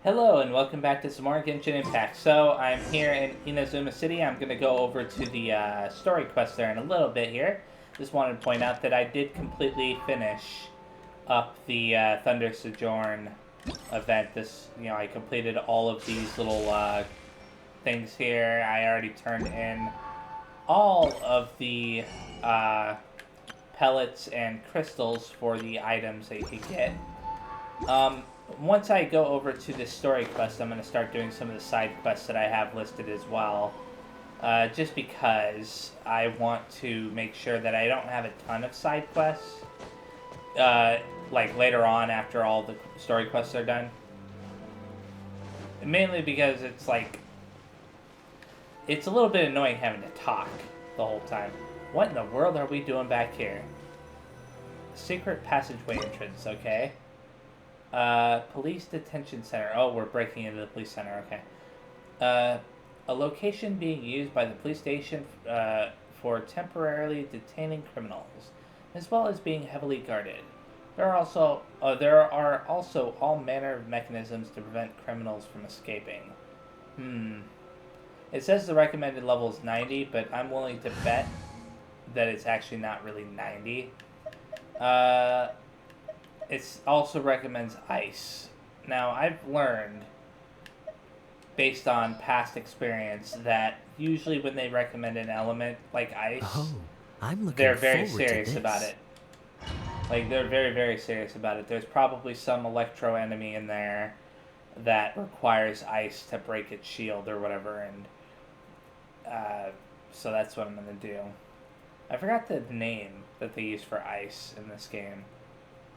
Hello and welcome back to some more Genshin Impact. So I'm here in Inazuma City. I'm going to go over to the story quest there in a little bit here. Just wanted to point out that I did completely finish up the Thunder Sojourn event. I completed all of these little things here. I already turned in all of the pellets and crystals for the items that you could get. Once I go over to this story quest, I'm going to start doing some of the side quests that I have listed as well. Just because I want to make sure that I don't have a ton of side quests. Like later on after all the story quests are done. Mainly because it's like... It's a little bit annoying having to talk the whole time. What in the world are we doing back here? Secret passageway entrance, okay. Police detention center. Oh, we're breaking into the police center, okay. A location being used by the police station for temporarily detaining criminals, as well as being heavily guarded. There are also all manner of mechanisms to prevent criminals from escaping. It says the recommended level is 90, but I'm willing to bet that it's actually not really 90. It also recommends ice. Now, I've learned, based on past experience, that usually when they recommend an element like ice, they're very serious about it. Like, they're very, very serious about it. There's probably some electro enemy in there that requires ice to break its shield or whatever, and so that's what I'm going to do. I forgot the name that they use for ice in this game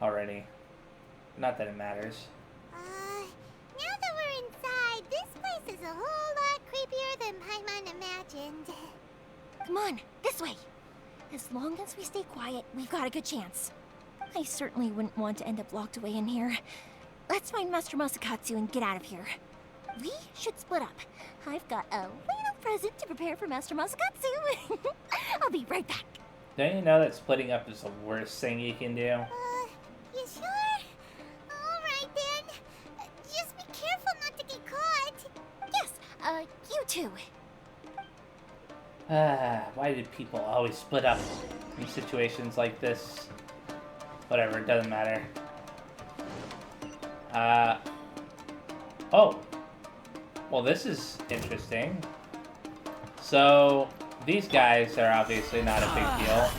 already. Not that it matters. Now that we're inside, this place is a whole lot creepier than Paimon imagined. Come on, this way. As long as we stay quiet, we've got a good chance. I certainly wouldn't want to end up locked away in here. Let's find Master Masakatsu and get out of here. We should split up. I've got a little present to prepare for Master Masakatsu. I'll be right back. Don't you know that splitting up is the worst thing you can do? You sure? Alright then. Just be careful not to get caught. Yes, you too. Why do people always split up in situations like this? Whatever, it doesn't matter. Oh. Well, this is interesting. So, these guys are obviously not a big deal.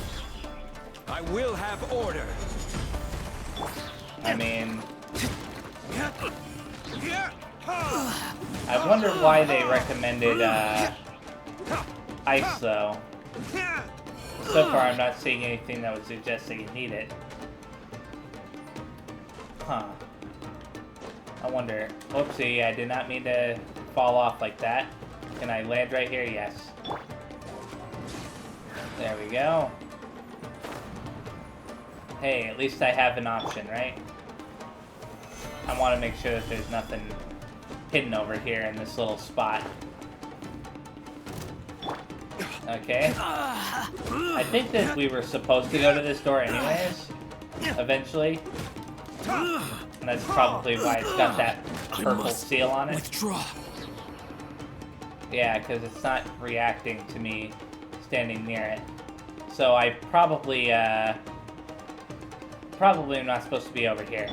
I will have order. I mean... I wonder why they recommended, ice, though. So far, I'm not seeing anything that would suggest that you need it. Huh. I wonder... Oopsie, I did not mean to fall off like that. Can I land right here? Yes. There we go. Hey, at least I have an option, right? I want to make sure that there's nothing hidden over here in this little spot. Okay. I think that we were supposed to go to this door anyways, eventually. And that's probably why it's got that purple seal on it. Withdraw. Yeah, because it's not reacting to me standing near it. So I probably am not supposed to be over here.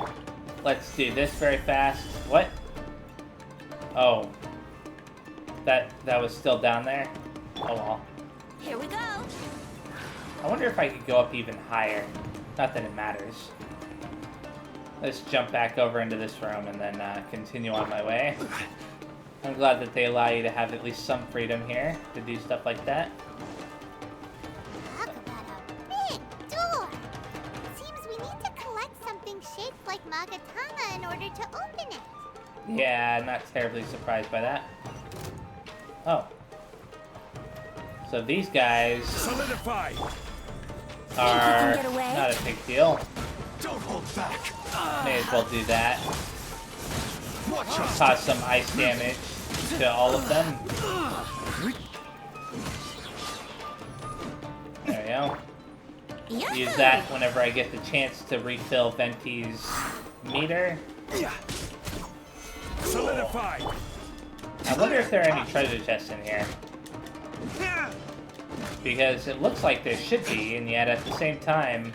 Let's do this very fast. What? Oh. That was still down there? Oh well. Here we go. I wonder if I could go up even higher. Not that it matters. Let's jump back over into this room and then continue on my way. I'm glad that they allow you to have at least some freedom here to do stuff like that. Talk about a big door. Seems we need to collect something shaped like Magatama in order to open it. Yeah, I'm not terribly surprised by that. Oh. So these guys Solidify. are get away? not a big deal. Don't hold back. May as well do that. Watch out. Cause some ice damage to all of them. There we go. Use that whenever I get the chance to refill Venti's meter. Solidified. I wonder if there are any treasure chests in here. Because it looks like there should be, and yet at the same time,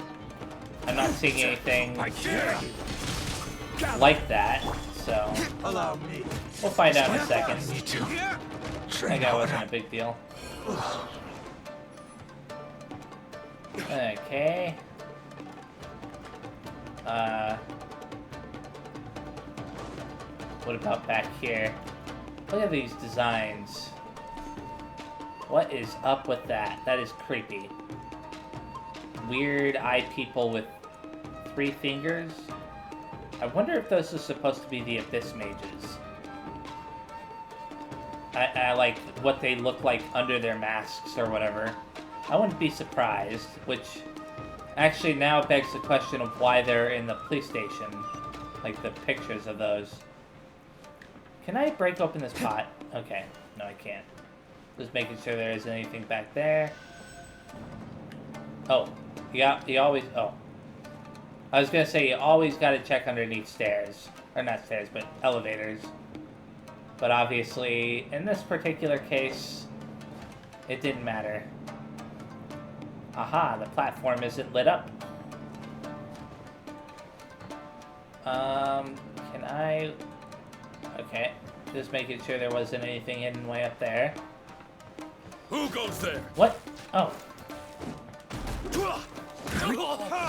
I'm not seeing anything I dare you. like that. So, Allow me. we'll find out in a second. Me too. That Train guy wasn't a harder. big deal. Okay. What about back here? Look at these designs. What is up with that? That is creepy. Weird eye people with 3 fingers. I wonder if those are supposed to be the Abyss Mages. I like what they look like under their masks or whatever. I wouldn't be surprised, which actually now begs the question of why they're in the police station. Like the pictures of those. Can I break open this pot? Okay. No, I can't. Just making sure there isn't anything back there. Oh. You always... Oh. I was gonna say, you always gotta check underneath stairs. Or not stairs, but elevators. But obviously, in this particular case, it didn't matter. Aha, the platform isn't lit up. Can I... Okay, just making sure there wasn't anything hidden way up there. Who goes there? What? Oh.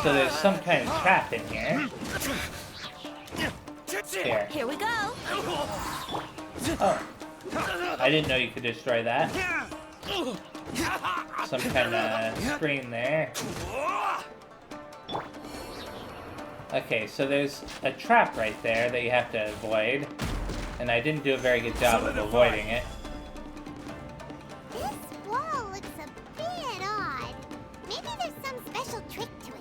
So there's some kind of trap in here. Here. Here we go. Oh. I didn't know you could destroy that. Some kind of screen there. Okay, so there's a trap right there that you have to avoid. And I didn't do a very good job of avoiding it. This wall looks a bit odd. Maybe there's some special trick to it.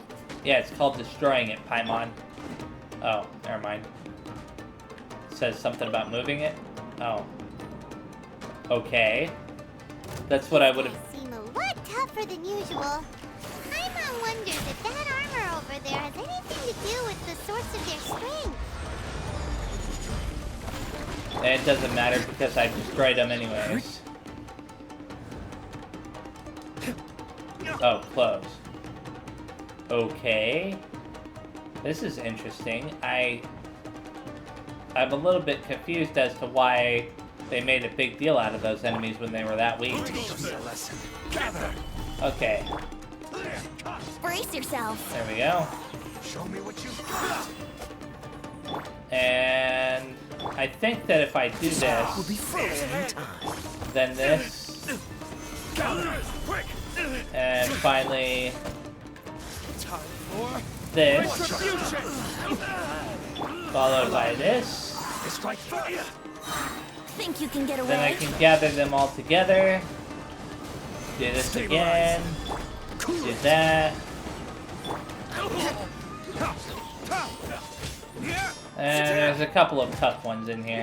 Yeah, it's called destroying it, Paimon. Oh, never mind. It says something about moving it? Oh. Okay. That's what I would have... They seem a lot tougher than usual. Paimon wonders if that armor over there has anything to do with the source of their strength. And it doesn't matter because I destroyed them anyways. Oh, close. Okay. This is interesting. I'm a little bit confused as to why they made a big deal out of those enemies when they were that weak. Gather. Okay, Brace yourself. there we go. Show me what you've got. And I think that if I do this, then this, Gather. Quick. and finally Time for this, retribution. followed by this, Strike fire. Think you can get then I away? can gather them all together, do this again, do that, and there's a couple of tough ones in here.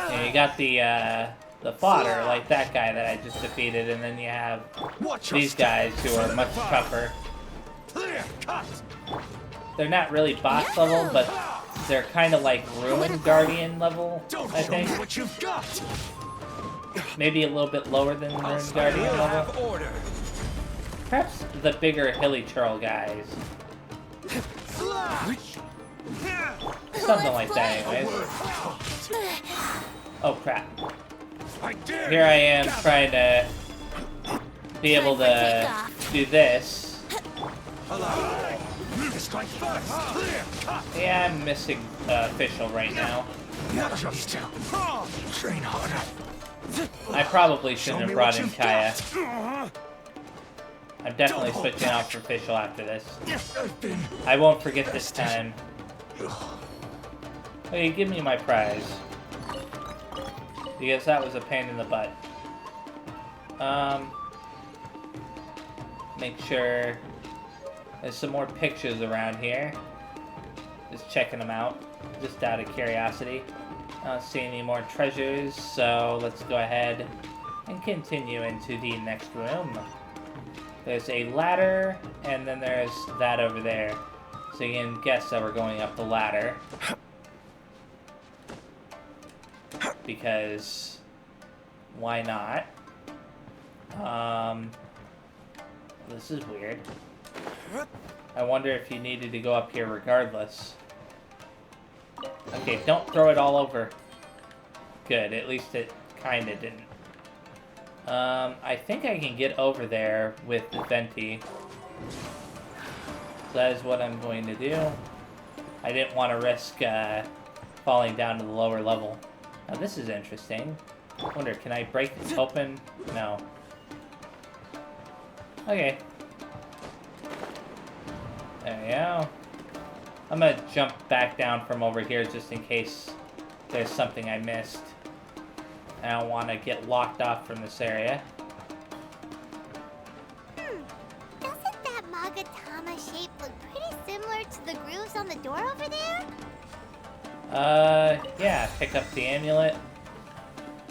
And you got the fodder, like that guy that I just defeated, and then you have Watch your these step. guys who are much tougher. Clear cut. They're not really boss level, but they're kind of like Ruin Guardian level, Don't I show me think. what you've got. Maybe a little bit lower than I'll Ruin Guardian will have level. order. Perhaps the bigger hilly churl guys. Slash. Something like that, anyways. Oh crap. I dare Here I you. am Gather. trying to be able to Takeoff. do this. Allow. Strike first. Clear cut. Yeah, I'm missing official right now. Watch your step. Train harder. I probably Show shouldn't have me brought what in you've Kaya. got. I'm definitely Don't hold switching back. off for official after this. I've been I won't forget this time. Okay, give me my prize. Because that was a pain in the butt. Make sure there's some more pictures around here. Just checking them out, just out of curiosity. I don't see any more treasures, so let's go ahead and continue into the next room. There's a ladder, and then there's that over there. So you can guess that we're going up the ladder. because why not? This is weird. I wonder if you needed to go up here regardless. Okay, don't throw it all over. Good, at least it kinda didn't. I think I can get over there with the Venti. So that is what I'm going to do. I didn't want to risk falling down to the lower level. Now this is interesting. I wonder, can I break this open? No. Okay. There we go. I'm gonna jump back down from over here just in case there's something I missed. I don't want to get locked off from this area. Doesn't that Magatama shape look pretty similar to the grooves on the door over there? Yeah, pick up the amulet.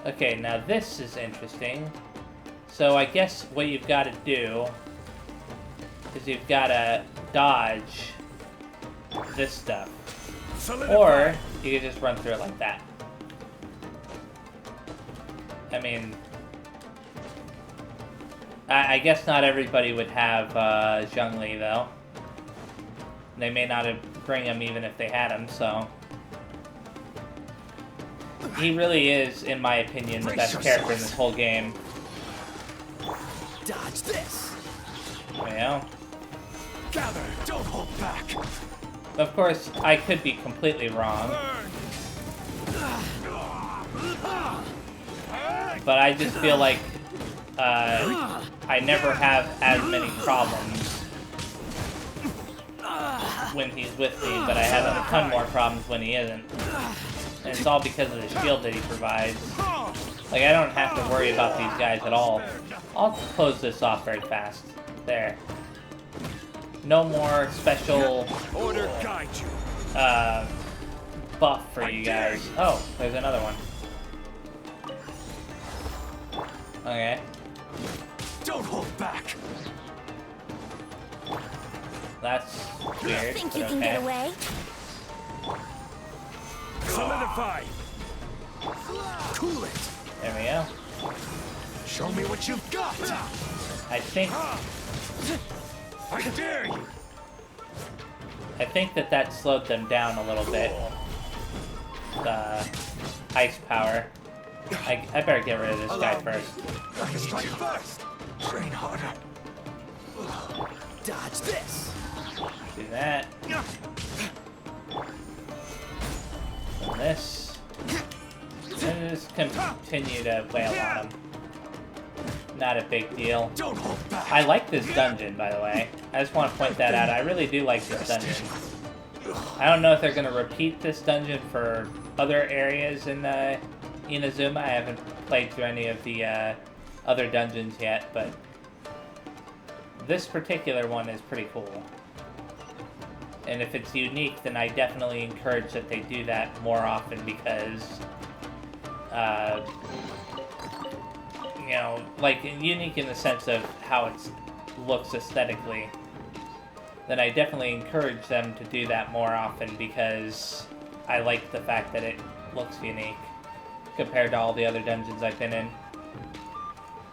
Okay, now this is interesting. So I guess what you've got to do is you've got to dodge this stuff. Or you can just run through it like that. I mean, I guess not everybody would have Zhongli, though. They may not bring him even if they had him, so... He really is, in my opinion, the best character in this whole game. Dodge this. You know? Gather, don't hold back. Of course, I could be completely wrong. But I just feel like I never have as many problems when he's with me, but I have a ton more problems when he isn't. And it's all because of the shield that he provides. Like, I don't have to worry about these guys at all. I'll close this off very fast. There. No more special Order guide you. buff for you guys. Oh, there's another one. Okay. Don't hold back. That's weird. Think but you can okay. get away? Solidify. Cool it. There we go. Show me what you've got. I think I dare you. that slowed them down a little bit. The ice power. I better get rid of this guy first. I can strike first. Train harder. Dodge this. Do that. And this. And just continue to wail on him. Not a big deal. Don't hold back. I like this dungeon, by the way. I just want to point that out. I really do like this dungeon. I don't know if they're going to repeat this dungeon for other areas in Inazuma. I haven't played through any of the other dungeons yet, but this particular one is pretty cool. And if it's unique, then I definitely encourage that they do that more often because, you know, like, unique in the sense of how it looks aesthetically, then I definitely encourage them to do that more often because I like the fact that it looks unique compared to all the other dungeons I've been in.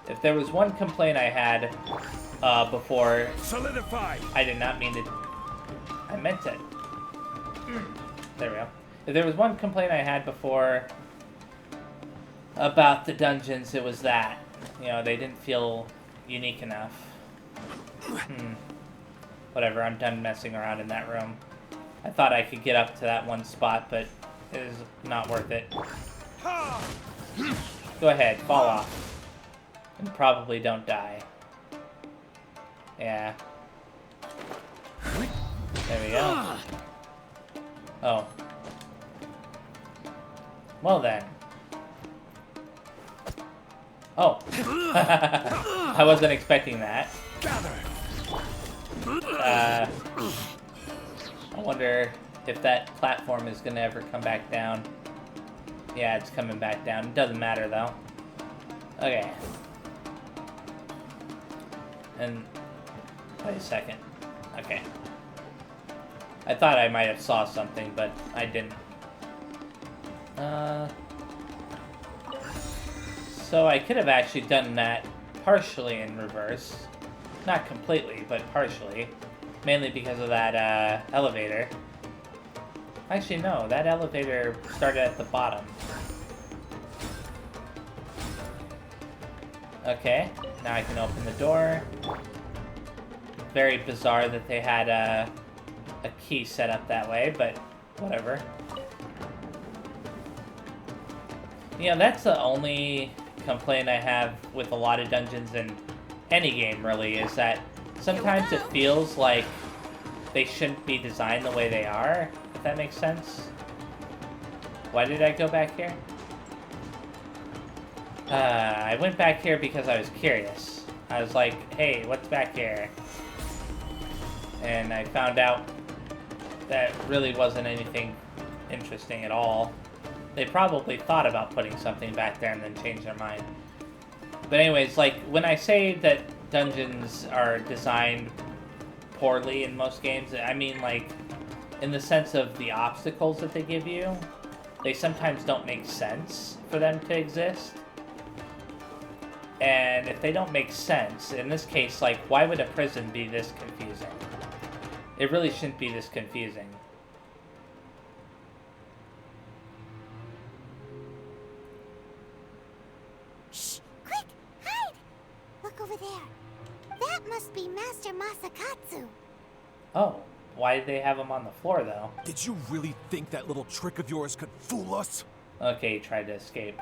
If there was one complaint I had before, Solidify. I did not mean to... I meant it. There we go. If there was one complaint I had before about the dungeons, it was that. You know, they didn't feel unique enough. Whatever, I'm done messing around in that room. I thought I could get up to that one spot, but it is not worth it. Go ahead, fall off. And probably don't die. Yeah. There we go. Oh. Well then. Oh. I wasn't expecting that. I wonder if that platform is gonna ever come back down. Yeah, it's coming back down. It doesn't matter though. Okay. And wait a second. Okay. I thought I might have saw something, but I didn't. So I could have actually done that partially in reverse. Not completely, but partially. Mainly because of that elevator. Actually, no, that elevator started at the bottom. Okay, now I can open the door. Very bizarre that they had a key set up that way, but whatever. You know, that's the only complaint I have with a lot of dungeons in any game, really, is that sometimes it feels like they shouldn't be designed the way they are, if that makes sense. Why did I go back here? I went back here because I was curious. I was like, hey, what's back here? And I found out that really wasn't anything interesting at all. They probably thought about putting something back there and then changed their mind. But anyways, like, when I say that dungeons are designed poorly in most games, I mean, like, in the sense of the obstacles that they give you, they sometimes don't make sense for them to exist. And if they don't make sense, in this case, like, why would a prison be this confusing? It really shouldn't be this confusing. Shh! Quick! Hide! Look over there. That must be Master Masakatsu. Oh, why did they have him on the floor, though? Did you really think that little trick of yours could fool us? Okay, he tried to escape.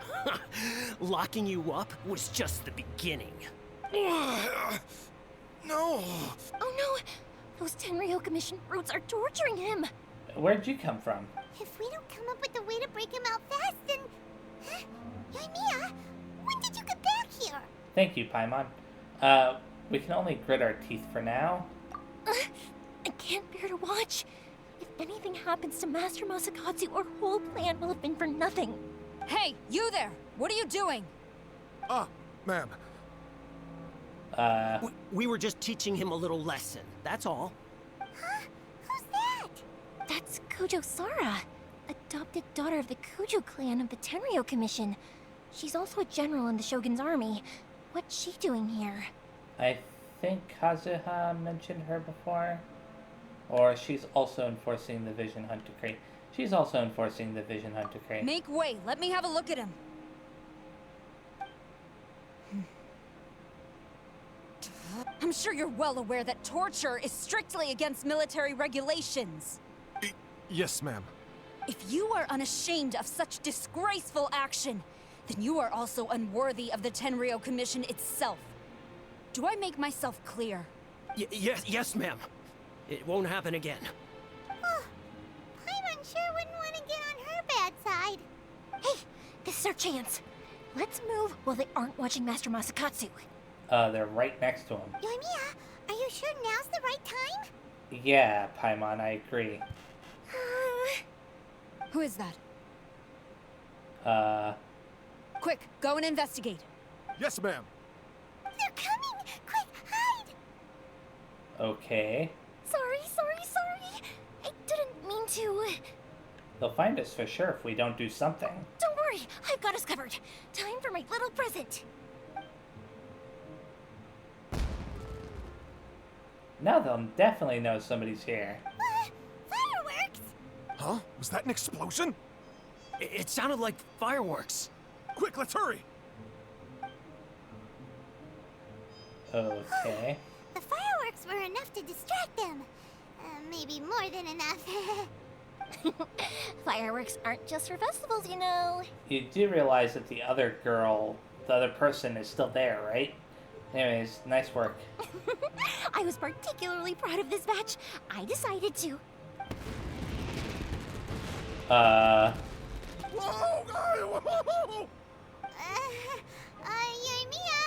Locking you up was just the beginning. No! Oh no! Those Tenryo Commission brutes are torturing him! Where'd you come from? If we don't come up with a way to break him out fast, then... Huh? Yoimiya, when did you get back here? Thank you, Paimon. We can only grit our teeth for now. I can't bear to watch. If anything happens to Master Masakatsu, our whole plan will have been for nothing. Hey, you there! What are you doing? Ma'am. We were just teaching him a little lesson, that's all. Huh? Who's that? That's Kujo Sara, adopted daughter of the Kujo clan of the Tenryo Commission. She's also a general in the Shogun's army. What's she doing here? I think Kazuha mentioned her before. Or she's also enforcing the Vision Hunt Decree. She's also enforcing the Vision Hunt Decree. Make way, let me have a look at him. I'm sure you're well aware that torture is strictly against military regulations. Yes, ma'am. If you are unashamed of such disgraceful action, then you are also unworthy of the Tenryo Commission itself. Do I make myself clear? Yes, ma'am. It won't happen again. Oh, Paimon sure wouldn't want to get on her bad side. Hey, this is our chance. Let's move while they aren't watching Master Masakatsu. They're right next to him. Yoimiya, are you sure now's the right time? Yeah, Paimon, I agree. Who is that? Quick, go and investigate. Yes, ma'am. They're coming! Quick, hide! Okay. Sorry. I didn't mean to. They'll find us for sure if we don't do something. Don't worry, I've got us covered. Time for my little present. Now they'll definitely know somebody's here. Fireworks! Huh? Was that an explosion? It sounded like fireworks. Quick, let's hurry! Okay. The fireworks were enough to distract them. Maybe more than enough. Fireworks aren't just for festivals, you know. You do realize that the other girl, the other person is still there, right? Anyways, nice work. I was particularly proud of this batch. I decided to. Whoa! Whoa! Yoimiya,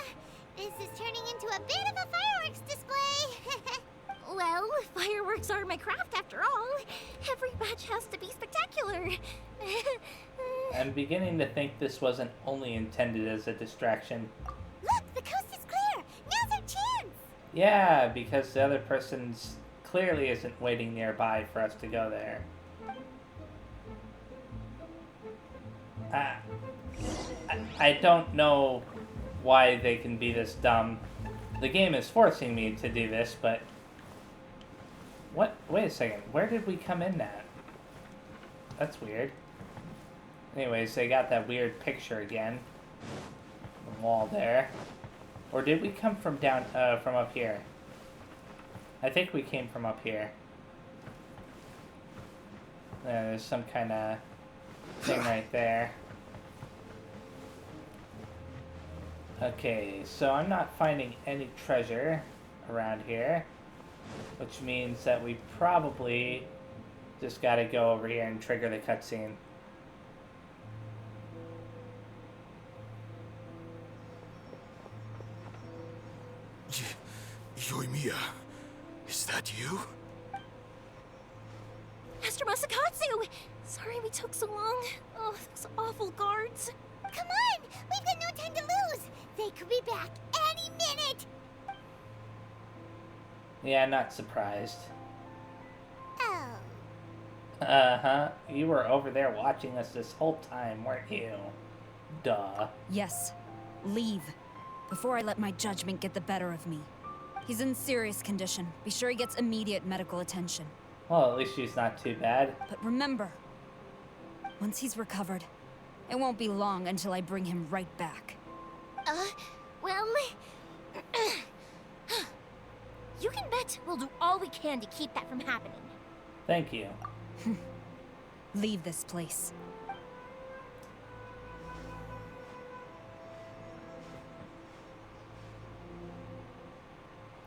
this is turning into a bit of a fireworks display. Well, fireworks are my craft after all. Every batch has to be spectacular. I'm beginning to think this wasn't only intended as a distraction. Look, the coast is clear. Now's our chance. Yeah, because the other person's clearly isn't waiting nearby for us to go there. I don't know why they can be this dumb. The game is forcing me to do this, but... What? Wait a second. Where did we come in at? That's weird. Anyways, they got that weird picture again. The wall there. Or did we come from down, from up here? I think we came from up here. There's some kind of thing right there. Okay, so I'm not finding any treasure around here, which means that we probably just gotta go over here and trigger the cutscene. Yoimiya, is that you? Master Masakatsu! Sorry we took so long. Oh, those awful guards. Come on! We've got no time to lose! They could be back any minute! Yeah, not surprised. Oh. Uh-huh. You were over there watching us this whole time, weren't you? Duh. Yes. Leave. Before I let my judgment get the better of me. He's in serious condition. Be sure he gets immediate medical attention. Well, at least she's not too bad. But remember, once he's recovered, it won't be long until I bring him right back. Well... You can bet we'll do all we can to keep that from happening. Thank you. Leave this place.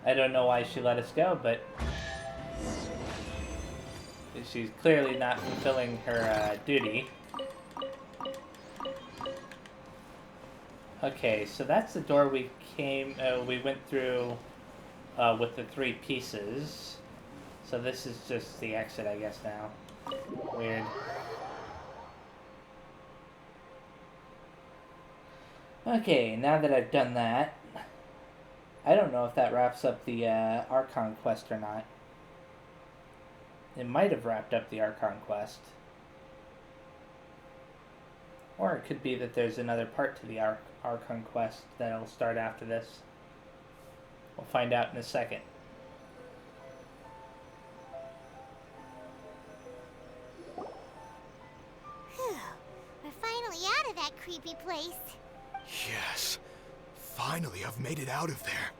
I don't know why she let us go, but she's clearly not fulfilling her duty. Okay, so that's the door we went through with the 3 pieces. So this is just the exit, I guess, now. Weird. Okay, now that I've done that, I don't know if that wraps up the Archon quest or not. It might have wrapped up the Archon quest. Or it could be that there's another part to the Archon quest that'll start after this. We'll find out in a second. Whew. We're finally out of that creepy place. Yes. Finally, I've made it out of there.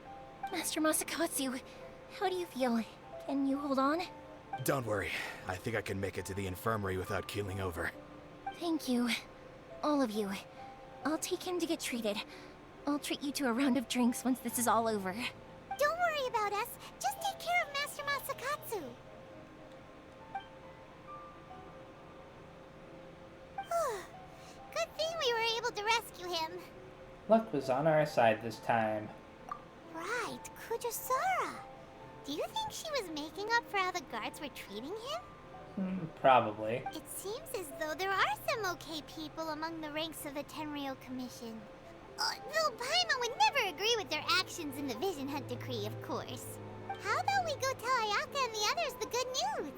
Master Masakatsu, how do you feel? Can you hold on? Don't worry. I think I can make it to the infirmary without keeling over. Thank you. All of you. I'll take him to get treated. I'll treat you to a round of drinks once this is all over. Don't worry about us. Just take care of Master Masakatsu. Good thing we were able to rescue him. Luck was on our side this time. Right, Kujosara. Do you think she was making up for how the guards were treating him? Probably. It seems as though there are some okay people among the ranks of the Tenryou Commission. Though Paimon would never agree with their actions in the Vision Hunt Decree, of course. How about we go tell Ayaka and the others the good news?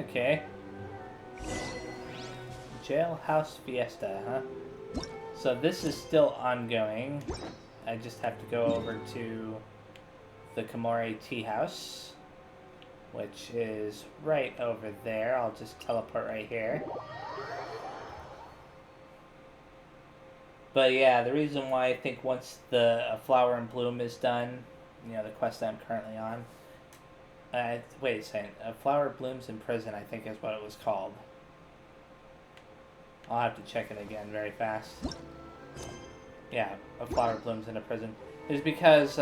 Okay. Jailhouse Fiesta, huh? So this is still ongoing. I just have to go over to the Komore Tea House, which is right over there. I'll just teleport right here. But yeah, the reason why I think once the Flower and Bloom is done, you know, the quest that I'm currently on. Wait a second. Flower Blooms in Prison, I think is what it was called. I'll have to check it again very fast. Yeah, a Flower Blooms in a Prison. It's because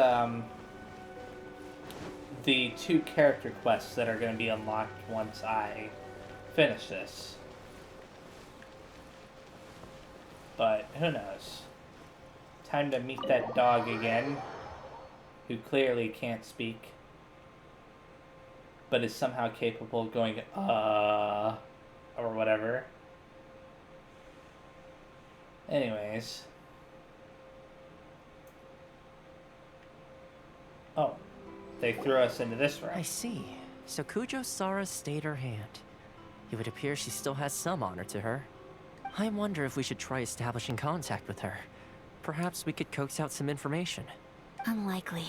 the 2 character quests that are going to be unlocked once I finish this. But who knows? Time to meet that dog again, who clearly can't speak, but is somehow capable of going, or whatever. Anyways. Oh, they threw us into this room. I see. So Kujosara stayed her hand. It would appear she still has some honor to her. I wonder if we should try establishing contact with her. Perhaps we could coax out some information. Unlikely.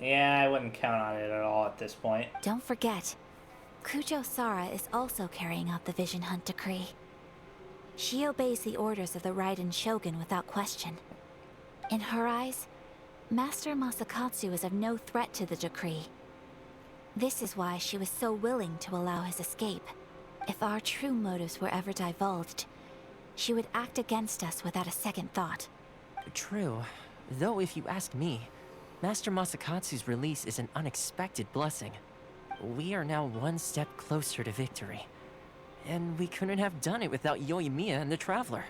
Yeah, I wouldn't count on it at all at this point. Don't forget, Kujo Sara is also carrying out the Vision Hunt decree. She obeys the orders of the Raiden Shogun without question. In her eyes, Master Masakatsu is of no threat to the decree. This is why she was so willing to allow his escape. If our true motives were ever divulged, she would act against us without a second thought. True. Though if you ask me, Master Masakatsu's release is an unexpected blessing. We are now one step closer to victory. And we couldn't have done it without Yoimiya and the Traveler.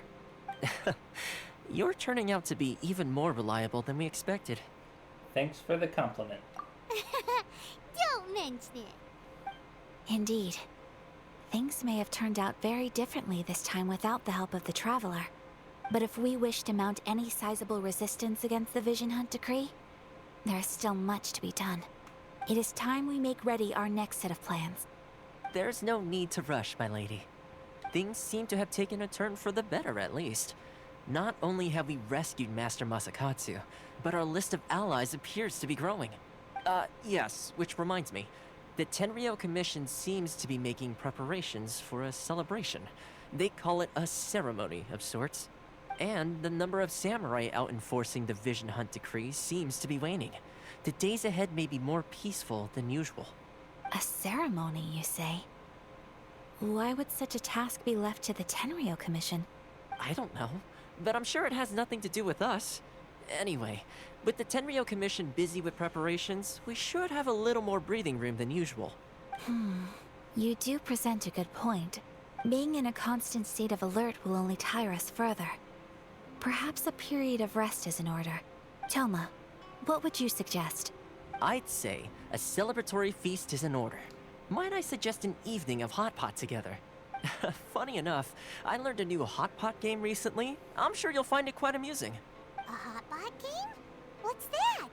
You're turning out to be even more reliable than we expected. Thanks for the compliment. Don't mention it. Indeed. Things may have turned out very differently this time without the help of the Traveler. But if we wish to mount any sizable resistance against the Vision Hunt decree, there is still much to be done. It is time we make ready our next set of plans. There's no need to rush, my lady. Things seem to have taken a turn for the better, at least. Not only have we rescued Master Masakatsu, but our list of allies appears to be growing. Yes, which reminds me. The Tenryou Commission seems to be making preparations for a celebration. They call it a ceremony of sorts. And the number of samurai out enforcing the Vision Hunt decree seems to be waning. The days ahead may be more peaceful than usual. A ceremony, you say? Why would such a task be left to the Tenryou Commission? I don't know, but I'm sure it has nothing to do with us. Anyway, with the Tenryou Commission busy with preparations, we should have a little more breathing room than usual. You do present a good point. Being in a constant state of alert will only tire us further. Perhaps a period of rest is in order. Toma, what would you suggest? I'd say a celebratory feast is in order. Might I suggest an evening of hot pot together? Funny enough, I learned a new hot pot game recently. I'm sure you'll find it quite amusing. A hot pot game? What's that?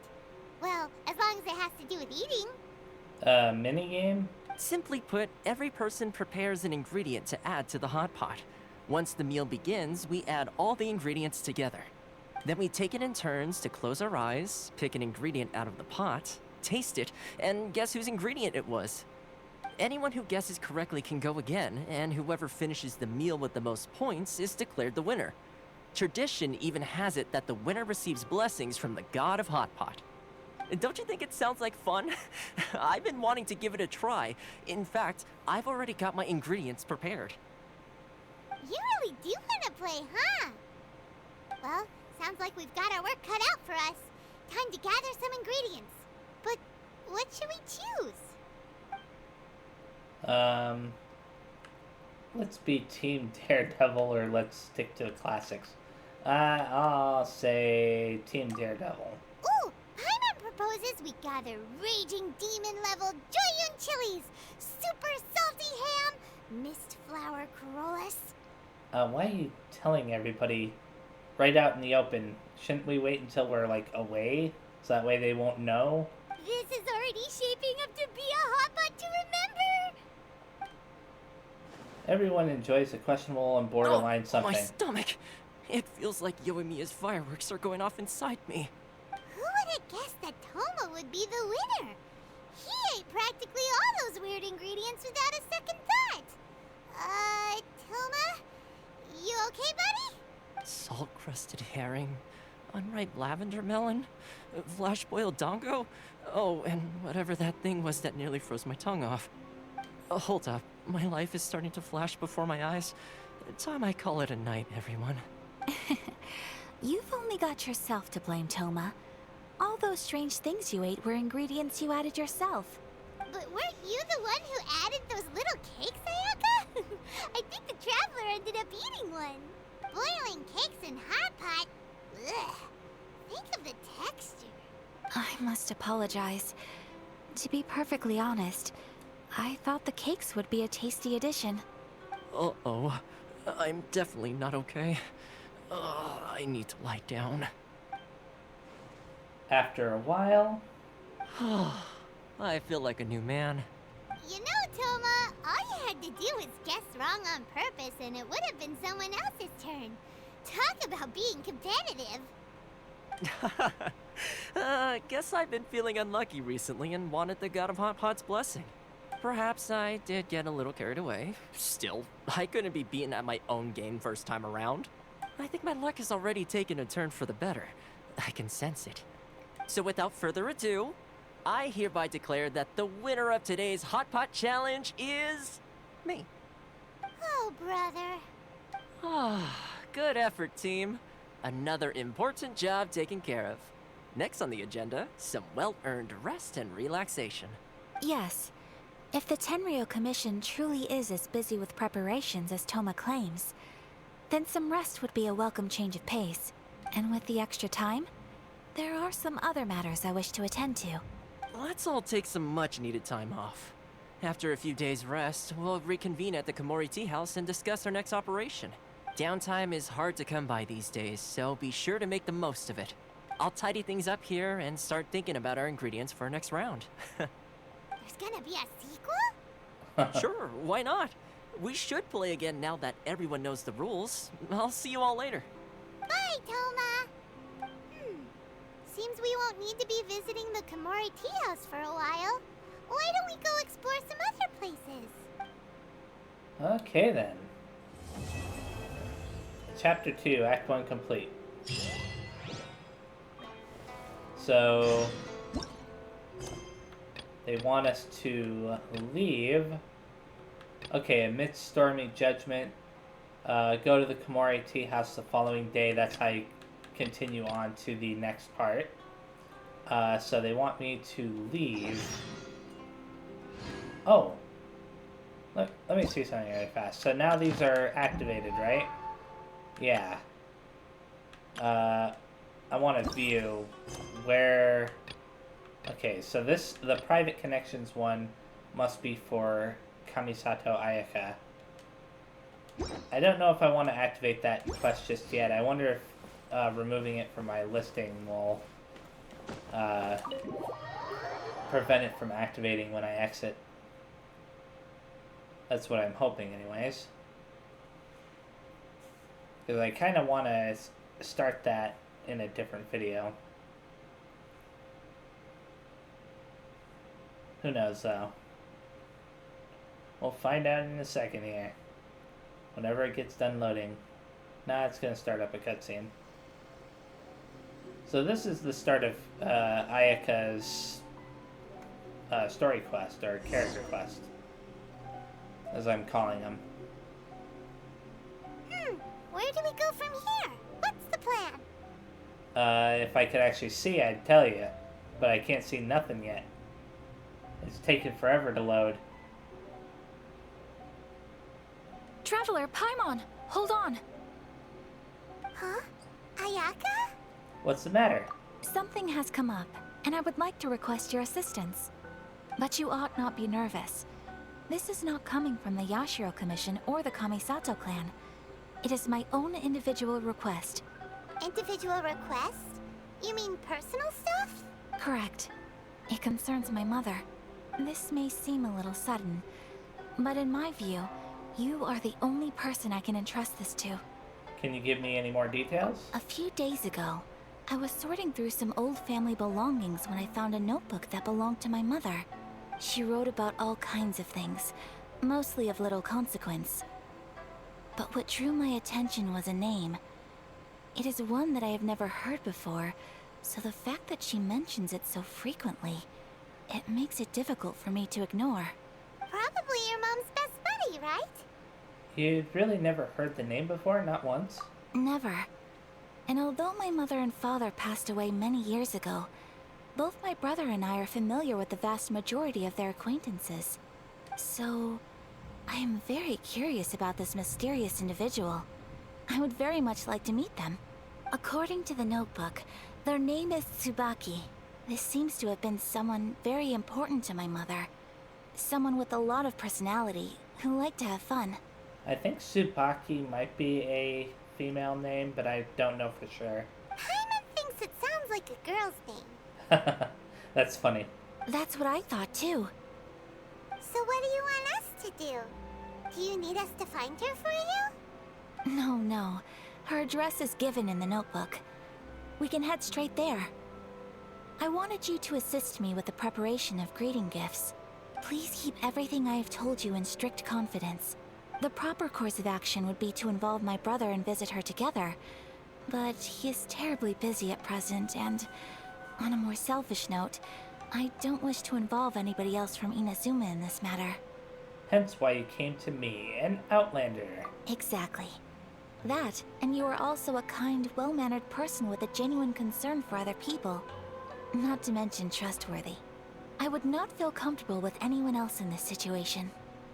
Well, as long as it has to do with eating. Minigame? Simply put, every person prepares an ingredient to add to the hot pot. Once the meal begins, we add all the ingredients together. Then we take it in turns to close our eyes, pick an ingredient out of the pot, taste it, and guess whose ingredient it was. Anyone who guesses correctly can go again, and whoever finishes the meal with the most points is declared the winner. Tradition even has it that the winner receives blessings from the god of hot pot. Don't you think it sounds like fun? I've been wanting to give it a try. In fact, I've already got my ingredients prepared. You really do want to play, huh? Well, sounds like we've got our work cut out for us. Time to gather some ingredients. But what should we choose? Let's be Team Daredevil, or let's stick to the classics. I'll say Team Daredevil. Ooh, Paimon proposes we gather raging demon-level Joyun chilies, super salty ham, mist flower corollas. Why are you telling everybody right out in the open? Shouldn't we wait until we're, like, away? So that way they won't know? This is already shaping up to be a hot pot to remember! Everyone enjoys a questionable and borderline something. My stomach! It feels like Yoimiya's fireworks are going off inside me. Who would have guessed that Toma would be the winner? He ate practically all those weird ingredients without a second thought. Toma? You okay, buddy? Salt-crusted herring, unripe lavender melon, flash-boiled dongo, oh, and whatever that thing was that nearly froze my tongue off. Hold up, my life is starting to flash before my eyes. Time I call it a night, everyone. You've only got yourself to blame, Toma. All those strange things you ate were ingredients you added yourself. But weren't you the one who added those little cakes, Ayaka? I think the Traveler ended up eating one. Boiling cakes in hot pot? Ugh. Think of the texture. I must apologize. To be perfectly honest, I thought the cakes would be a tasty addition. Uh-oh. I'm definitely not okay. I need to lie down. After a while... I feel like a new man. You know, Toma, all you had to do was guess wrong on purpose and it would have been someone else's turn. Talk about being competitive. Guess I've been feeling unlucky recently and wanted the God of Hot Pot's blessing. Perhaps I did get a little carried away. Still, I couldn't be beaten at my own game first time around. I think my luck has already taken a turn for the better. I can sense it. So without further ado, I hereby declare that the winner of today's Hot Pot Challenge is... me. Oh, brother. Ah, good effort, team. Another important job taken care of. Next on the agenda, some well-earned rest and relaxation. Yes. If the Tenryo Commission truly is as busy with preparations as Toma claims, then some rest would be a welcome change of pace. And with the extra time, there are some other matters I wish to attend to. Let's all take some much-needed time off. After a few days' rest, we'll reconvene at the Komori Tea House and discuss our next operation. Downtime is hard to come by these days, so be sure to make the most of it. I'll tidy things up here and start thinking about our ingredients for our next round. There's gonna be a sequel? Sure, why not? We should play again now that everyone knows the rules. I'll see you all later. Bye, Toma. Seems we won't need to be visiting the Komori Tea House for a while. Why don't we go explore some other places? Okay then. Chapter 2, Act 1 complete. So they want us to leave. Okay, amidst stormy judgment, go to the Komori Tea House the following day. That's how you continue on to the next part. So they want me to leave. Oh. Let me see something really fast. So now these are activated, right? Yeah. I want to view where... Okay, so the private connections one must be for Kamisato Ayaka. I don't know if I want to activate that quest just yet. I wonder if removing it from my listing will prevent it from activating when I exit. That's what I'm hoping anyways. Because I kind of want to start that in a different video. Who knows though? We'll find out in a second here. Whenever it gets done loading. Nah, it's going to start up a cutscene. So this is the start of Ayaka's story quest, or character quest, as I'm calling them. Where do we go from here? What's the plan? If I could actually see, I'd tell you. But I can't see nothing yet. It's taking forever to load. Traveler, Paimon, hold on. Huh? Ayaka? What's the matter? Something has come up, and I would like to request your assistance. But you ought not be nervous. This is not coming from the Yashiro Commission or the Kamisato clan. It is my own individual request. Individual request? You mean personal stuff? Correct. It concerns my mother. This may seem a little sudden, but in my view, you are the only person I can entrust this to. Can you give me any more details? A few days ago, I was sorting through some old family belongings when I found a notebook that belonged to my mother. She wrote about all kinds of things, mostly of little consequence. But what drew my attention was a name. It is one that I have never heard before, so the fact that she mentions it so frequently, it makes it difficult for me to ignore. Probably your mom's best buddy, right? You'd really never heard the name before? Not once? Never. And although my mother and father passed away many years ago, both my brother and I are familiar with the vast majority of their acquaintances. So, I am very curious about this mysterious individual. I would very much like to meet them. According to the notebook, their name is Tsubaki. This seems to have been someone very important to my mother. Someone with a lot of personality, who liked to have fun. I think Tsubaki might be a female name, but I don't know for sure. Paimon thinks it sounds like a girl's name. That's funny. That's what I thought too. So what do you want us to do? Do you need us to find her for you? No. Her address is given in the notebook. We can head straight there. I wanted you to assist me with the preparation of greeting gifts. Please keep everything I have told you in strict confidence. The proper course of action would be to involve my brother and visit her together, but he is terribly busy at present, and on a more selfish note, I don't wish to involve anybody else from Inazuma in this matter. Hence why you came to me, an outlander. Exactly. That, and you are also a kind, well-mannered person with a genuine concern for other people. Not to mention trustworthy. I would not feel comfortable with anyone else in this situation.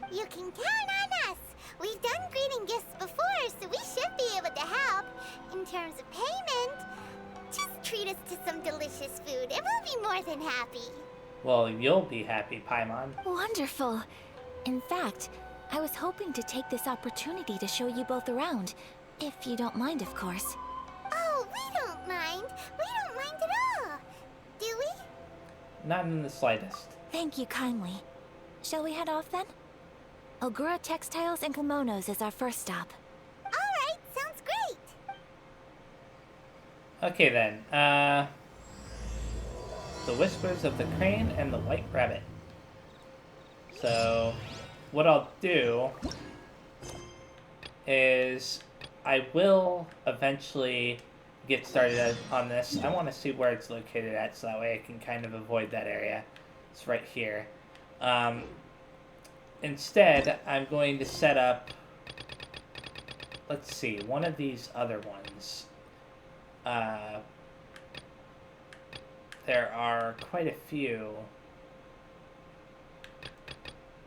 You can count on us. We've done greeting gifts before, so we should be able to help. In terms of payment, just treat us to some delicious food and we'll be more than happy. Well, you'll be happy, Paimon. Wonderful. In fact, I was hoping to take this opportunity to show you both around. If you don't mind, of course. Oh, we don't mind. We don't mind at all. Do we? Not in the slightest. Thank you kindly. Shall we head off then? Ogura Textiles and Kimonos is our first stop. Alright, sounds great. Okay then, The Whispers of the Crane and the White Rabbit. So, what I'll do is I will eventually get started on this. I want to see where it's located at so that way I can kind of avoid that area. It's right here. Instead, I'm going to set up, let's see, one of these other ones. There are quite a few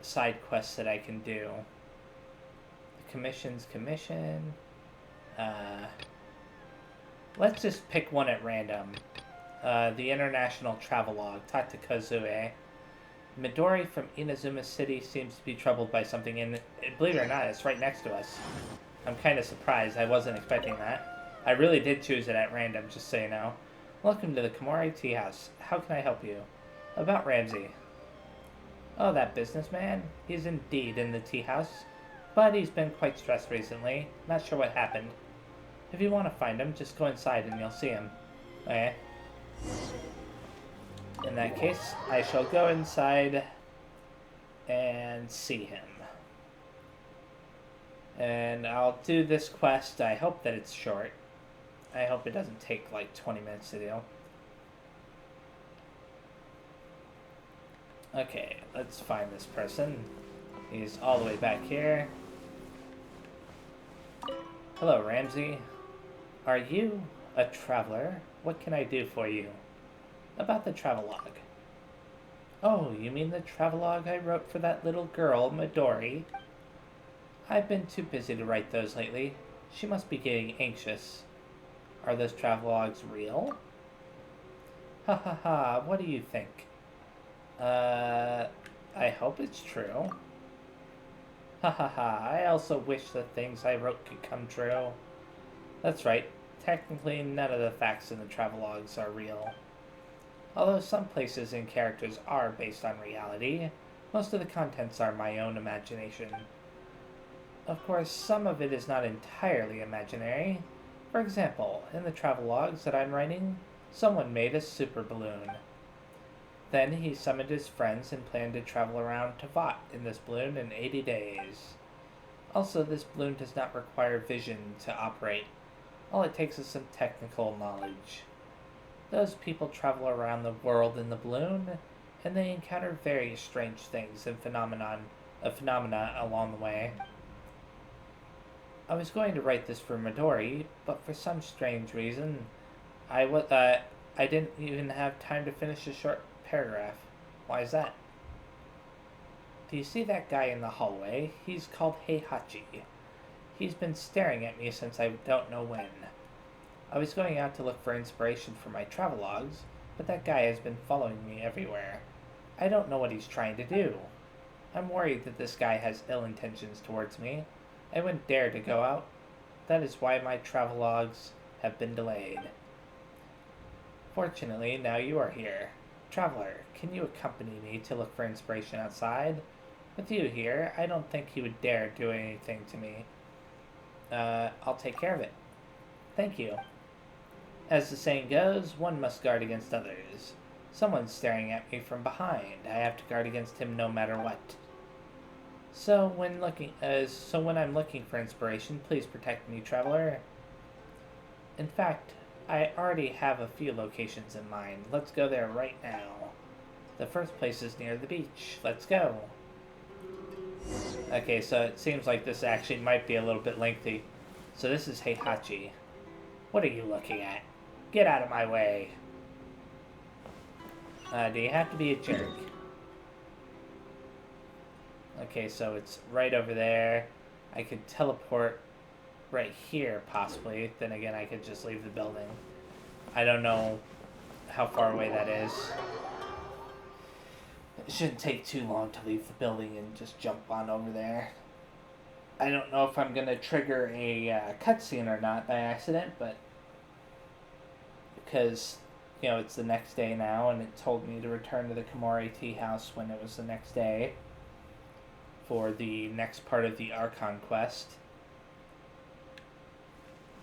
side quests that I can do. The commission's commission. Let's just pick one at random. The International Travelogue. Talk to Kozue. Midori from Inazuma City seems to be troubled by something, and believe it or not, it's right next to us. I'm kind of surprised. I wasn't expecting that. I really did choose it at random, just so you know. Welcome to the Komori Tea House. How can I help you? About Ramsey. Oh, that businessman? He's indeed in the tea house, but he's been quite stressed recently. Not sure what happened. If you want to find him, just go inside and you'll see him. Okay. In that case, I shall go inside and see him. And I'll do this quest. I hope that it's short. I hope it doesn't take like 20 minutes to do. Okay, let's find this person. He's all the way back here. Hello, Ramsey. Are you a traveler? What can I do for you? About the travelogue. Oh, you mean the travelogue I wrote for that little girl, Midori? I've been too busy to write those lately. She must be getting anxious. Are those travelogues real? Ha ha ha, what do you think? I hope it's true. Ha ha ha, I also wish the things I wrote could come true. That's right, technically none of the facts in the travelogues are real. Although some places and characters are based on reality, most of the contents are my own imagination. Of course, some of it is not entirely imaginary. For example, in the travelogues that I'm writing, someone made a super balloon. Then he summoned his friends and planned to travel around Tavat in this balloon in 80 days. Also, this balloon does not require vision to operate. All it takes is some technical knowledge. Those people travel around the world in the balloon, and they encounter various strange things and phenomena along the way. I was going to write this for Midori, but for some strange reason, I didn't even have time to finish a short paragraph. Why is that? Do you see that guy in the hallway? He's called Heihachi. He's been staring at me since I don't know when. I was going out to look for inspiration for my travelogues, but that guy has been following me everywhere. I don't know what he's trying to do. I'm worried that this guy has ill intentions towards me. I wouldn't dare to go out. That is why my travelogues have been delayed. Fortunately, now you are here. Traveler, can you accompany me to look for inspiration outside? With you here, I don't think he would dare do anything to me. I'll take care of it. Thank you. As the saying goes, one must guard against others. Someone's staring at me from behind. I have to guard against him no matter what. So when I'm looking for inspiration, please protect me, traveler. In fact, I already have a few locations in mind. Let's go there right now. The first place is near the beach. Let's go. Okay, so it seems like this actually might be a little bit lengthy. So this is Heihachi. What are you looking at? Get out of my way. Do you have to be a jerk? Okay, so it's right over there. I could teleport right here, possibly. Then again, I could just leave the building. I don't know how far away that is. It shouldn't take too long to leave the building and just jump on over there. I don't know if I'm going to trigger a cutscene or not by accident, but because, you know, it's the next day now, and it told me to return to the Komori tea house when it was the next day for the next part of the Archon quest.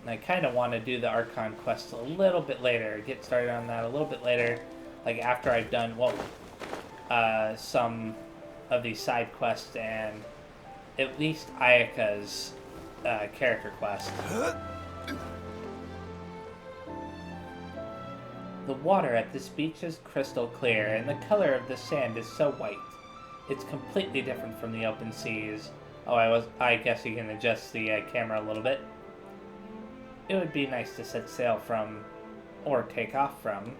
And I kind of want to do the Archon quest a little bit later, get started on that a little bit later, like after I've done, some of these side quests and at least Ayaka's character quest. The water at this beach is crystal clear, and the color of the sand is so white. It's completely different from the open seas. Oh, I guess you can adjust the camera a little bit. It would be nice to set sail from, or take off from.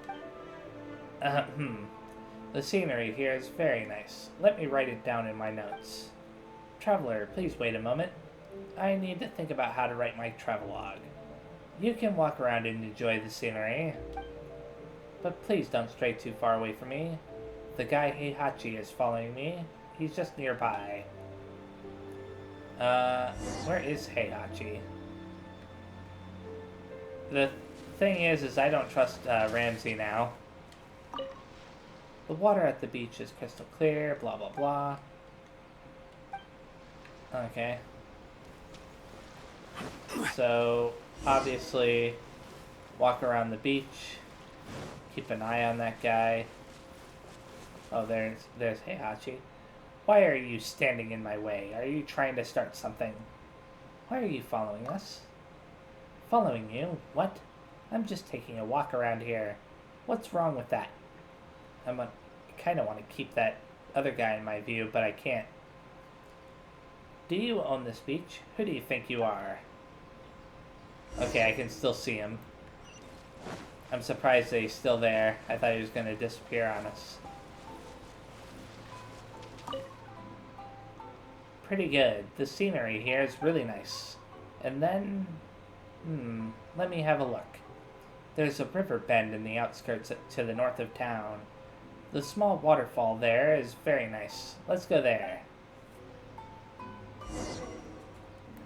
The scenery here is very nice. Let me write it down in my notes. Traveler, please wait a moment. I need to think about how to write my travelogue. You can walk around and enjoy the scenery, but please don't stray too far away from me. The guy Heihachi is following me. He's just nearby. Where is Heihachi? The thing is I don't trust Ramsey now. The water at the beach is crystal clear, blah blah blah. Okay. So, obviously, walk around the beach. Keep an eye on that guy. Oh, there's Heihachi. Why are you standing in my way? Are you trying to start something? Why are you following us? Following you? What? I'm just taking a walk around here. What's wrong with that? I kind of want to keep that other guy in my view, but I can't. Do you own this beach? Who do you think you are? Okay, I can still see him. I'm surprised that he's still there. I thought he was going to disappear on us. Pretty good. The scenery here is really nice. And then... let me have a look. There's a river bend in the outskirts to the north of town. The small waterfall there is very nice. Let's go there.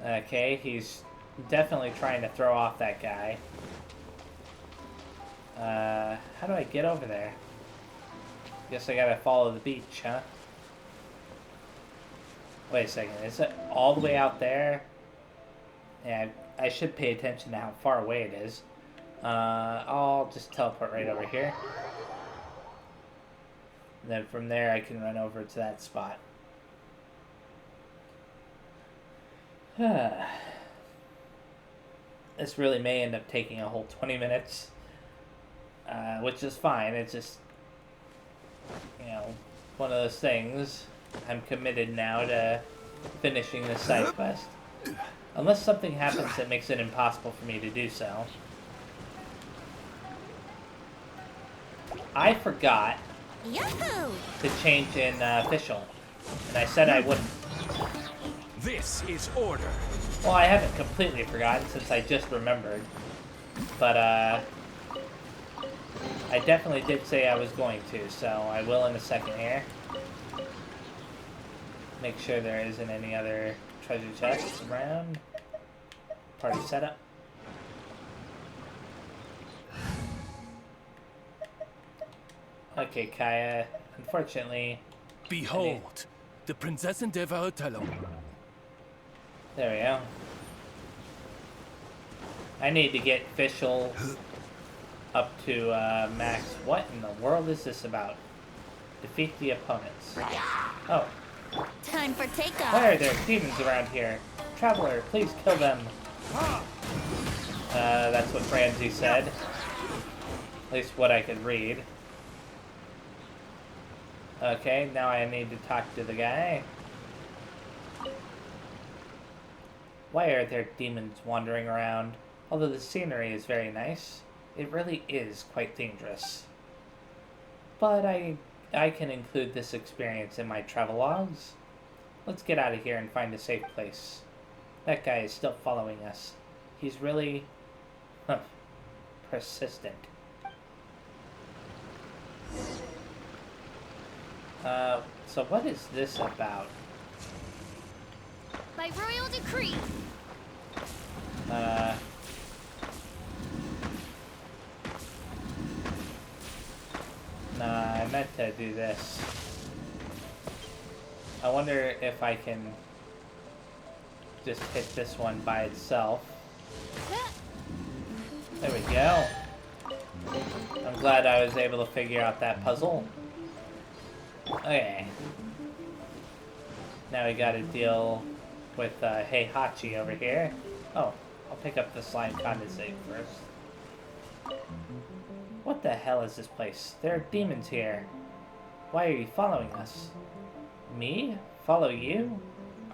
Okay, he's definitely trying to throw off that guy. How do I get over there? Guess I gotta follow the beach, huh? Wait a second, is it all the way out there? Yeah, I should pay attention to how far away it is. I'll just teleport right over here. And then from there I can run over to that spot. This really may end up taking a whole 20 minutes. Which is fine, it's just, you know, one of those things. I'm committed now to finishing this side quest. Unless something happens that makes it impossible for me to do so. I forgot to change in official, and I said I wouldn't. This is order. Well, I haven't completely forgotten since I just remembered, but I definitely did say I was going to, so I will in a second here. Make sure there isn't any other treasure chests around. Party setup. Okay, Kaya. Unfortunately... Behold, the Princess and Devahotello. There we go. I need to get Fischl up to max. What in the world is this about? Defeat the opponents. Oh. Time for takeoff. Why are there demons around here? Traveler, please kill them. That's what Ramsey said. At least what I could read. Okay, now I need to talk to the guy. Why are there demons wandering around? Although the scenery is very nice, it really is quite dangerous. But I can include this experience in my travelogues. Let's get out of here and find a safe place. That guy is still following us. He's really persistent. So what is this about? By royal decree. Nah, I meant to do this. I wonder if I can just hit this one by itself. There we go. I'm glad I was able to figure out that puzzle. Okay. Now we gotta deal with Heihachi over here. Oh, I'll pick up the slime condensate first. What the hell is this place? There are demons here. Why are you following us? Me? Follow you?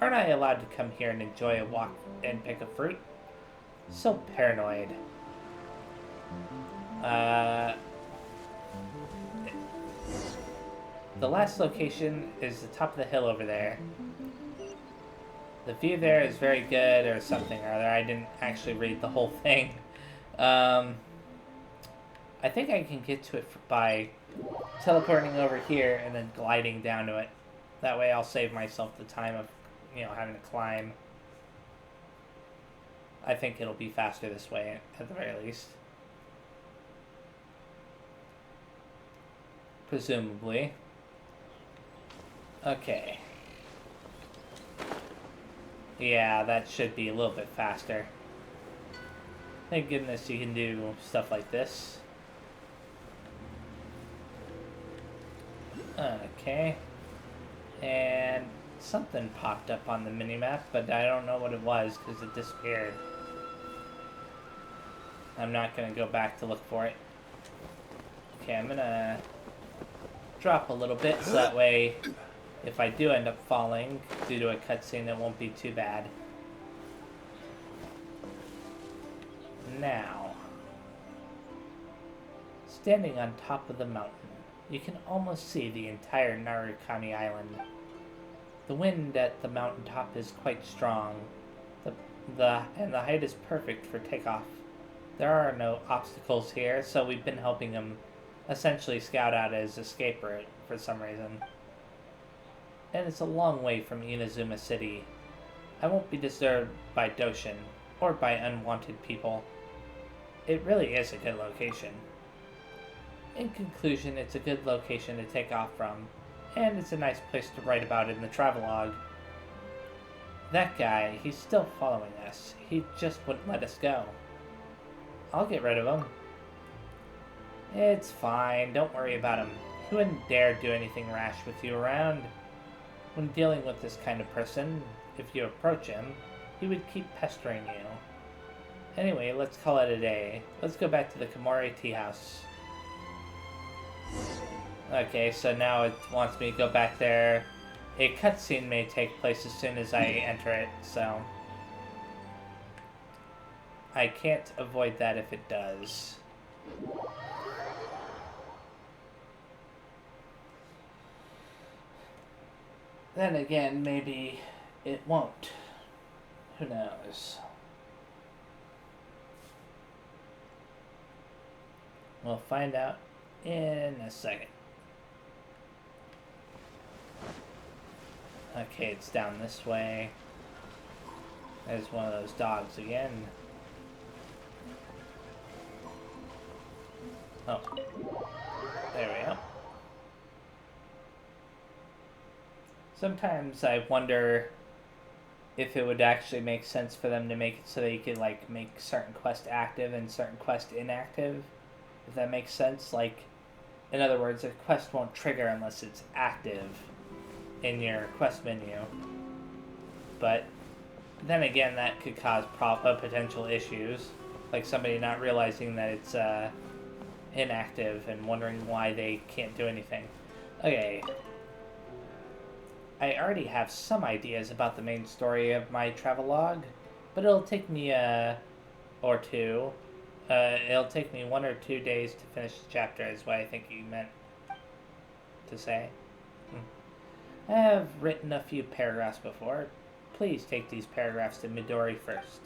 Aren't I allowed to come here and enjoy a walk and pick a fruit? So paranoid. The last location is the top of the hill over there. The view there is very good, or something or other. I didn't actually read the whole thing. I think I can get to it by teleporting over here and then gliding down to it. That way I'll save myself the time of, having to climb. I think it'll be faster this way, at the very least. Presumably. Okay. Yeah, that should be a little bit faster. Thank goodness you can do stuff like this. Okay. And something popped up on the minimap, but I don't know what it was because it disappeared. I'm not going to go back to look for it. Okay, I'm going to drop a little bit so that way if I do end up falling due to a cutscene, it won't be too bad. Now, standing on top of the mountain, you can almost see the entire Narukami Island. The wind at the mountaintop is quite strong, and the height is perfect for takeoff. There are no obstacles here, so we've been helping him essentially scout out his escape route for some reason. And it's a long way from Inazuma City. I won't be disturbed by Doshin, or by unwanted people. It really is a good location. In conclusion, it's a good location to take off from, and it's a nice place to write about in the travelogue. That guy, he's still following us. He just wouldn't let us go. I'll get rid of him. It's fine, don't worry about him. He wouldn't dare do anything rash with you around. When dealing with this kind of person, if you approach him, he would keep pestering you. Anyway, let's call it a day. Let's go back to the Komori tea house. Okay, so now it wants me to go back there. A cutscene may take place as soon as I enter it, so I can't avoid that if it does. Then again, maybe it won't. Who knows? We'll find out in a second. Okay, it's down this way. There's one of those dogs again. Oh. There we go. Sometimes I wonder if it would actually make sense for them to make it so that you could, like, make certain quests active and certain quests inactive. If that makes sense. Like, in other words, a quest won't trigger unless it's active in your quest menu. But then again, that could cause potential issues. Like somebody not realizing that it's inactive and wondering why they can't do anything. Okay. I already have some ideas about the main story of my travelogue, but it'll take me or two. It'll take me 1 or 2 days to finish the chapter, is what I think you meant to say. I have written a few paragraphs before. Please take these paragraphs to Midori first.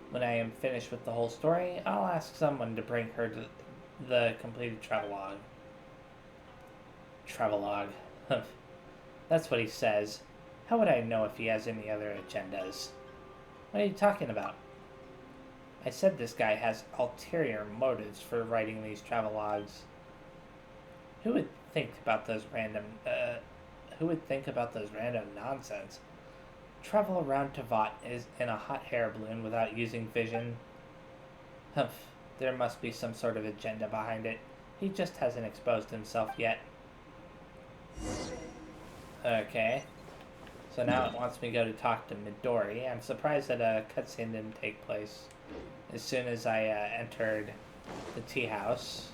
When I am finished with the whole story, I'll ask someone to bring her to the completed travelogue. Travelogue. That's what he says. How would I know if he has any other agendas? What are you talking about? I said this guy has ulterior motives for writing these travelogues. Who would think about those random nonsense? Travel around Tavat is in a hot air balloon without using vision. Humph, there must be some sort of agenda behind it. He just hasn't exposed himself yet. Okay. So now it wants me to go to talk to Midori. I'm surprised that a cutscene didn't take place as soon as I entered the tea house.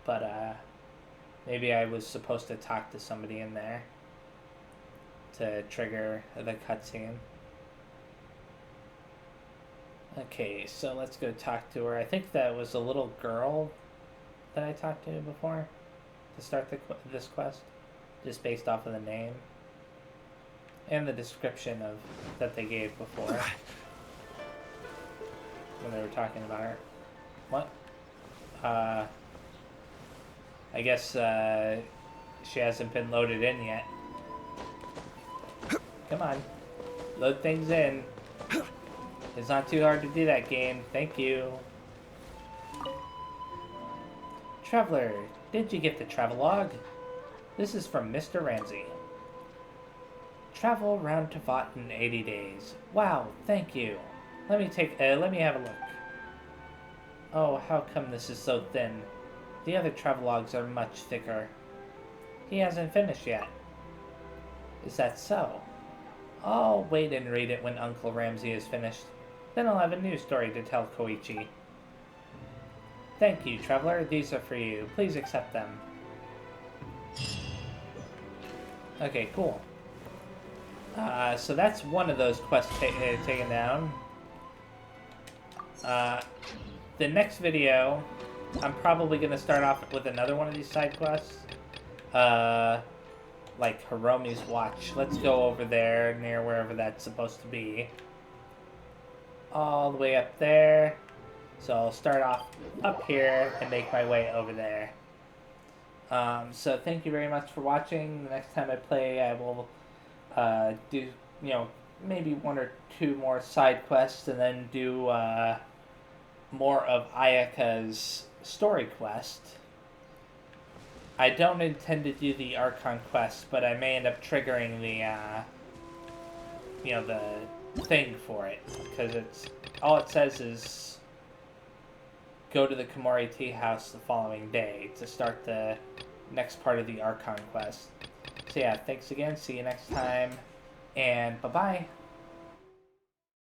But, maybe I was supposed to talk to somebody in there to trigger the cutscene. Okay, so let's go talk to her. I think that was a little girl that I talked to before to start this quest, just based off of the name and the description of that they gave before when they were talking about her. What? I guess she hasn't been loaded in yet. Come on, load things in. It's not too hard to do that, game. Thank you. Traveler, did you get the travelogue? This is from Mr. Ramsey. Travel round Tavat in 80 days. Wow, thank you. Let me have a look. Oh, how come this is so thin? The other travelogues are much thicker. He hasn't finished yet. Is that so? I'll wait and read it when Uncle Ramsey is finished. Then I'll have a new story to tell Koichi. Thank you, Traveler. These are for you. Please accept them. Okay, cool. So that's one of those quests taken down. The next video, I'm probably going to start off with another one of these side quests. Like Hiromi's Watch. Let's go over there, near wherever that's supposed to be. All the way up there. So I'll start off up here and make my way over there. So thank you very much for watching. The next time I play, I will do, maybe 1 or 2 more side quests, and then do more of Ayaka's story quest. I don't intend to do the Archon quest, but I may end up triggering the, the thing for it, because all it says is go to the Komori Tea House the following day to start the next part of the Archon quest. So yeah, thanks again, see you next time, and bye-bye.